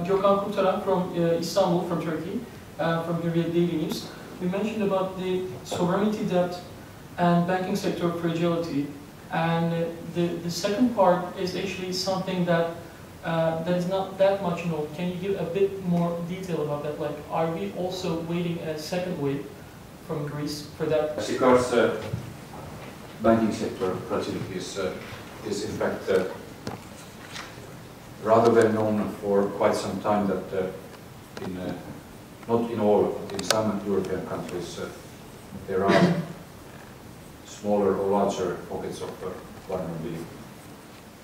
Gökhan Kurtaran from Istanbul, from Turkey, from Hürriyet Daily News. We mentioned about the sovereignty debt and banking sector fragility. And the second part is actually something that that is not that much known. Can you give a bit more detail about that? Like, are we also waiting a second wave from Greece for that? As regards banking sector fragility is in fact rather well known for quite some time that not in all, but in some European countries there are smaller or larger pockets of vulnerability.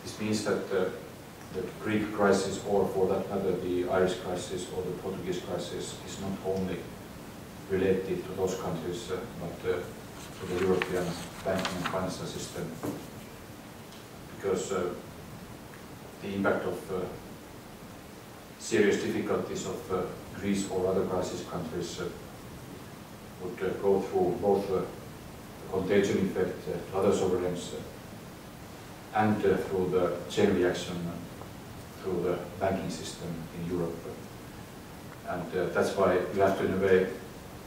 This means that the Greek crisis, or for that matter the Irish crisis or the Portuguese crisis, is not only related to those countries but to the European banking and financial system, because the impact of serious difficulties of Greece or other crisis countries would go through both the contagion effect to other sovereigns and through the chain reaction through the banking system in Europe. And that's why you have to, in a way,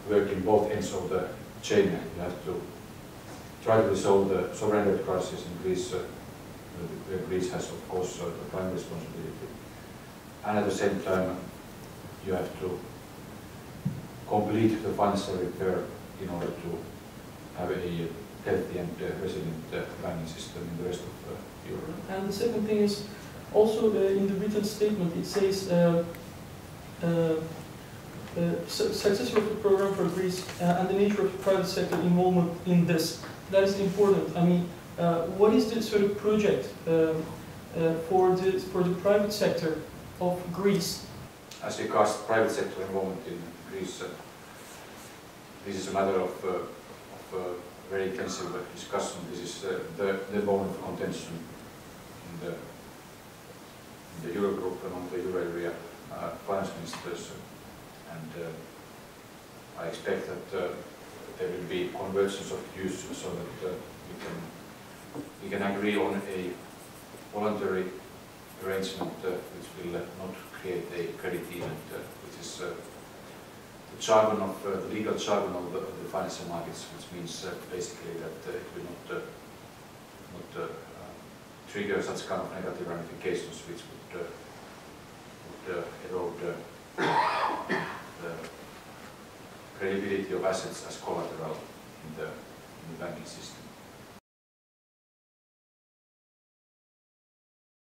work in both ends of the chain. You have to try to resolve the sovereign debt crisis in Greece, where Greece has, of course, the prime responsibility. And at the same time, you have to complete the financial repair in order to have a healthy and resilient banking system in the rest of Europe. And the second thing is, also in the written statement, it says success of the program for Greece and the nature of private sector involvement in this. That is important. I mean, what is the sort of project for the private sector of Greece? As regards private sector involvement in Greece, this is a matter of very intensive discussion. This is the bone of contention in the Eurogroup among the Euro area finance ministers, and I expect that there will be convergence of views so that we can agree on a voluntary arrangement which will not create a credit event, which is the jargon of the legal jargon of the financial markets, which means basically that it will not trigger such kind of negative ramifications which would erode the credibility of assets as collateral in the banking system.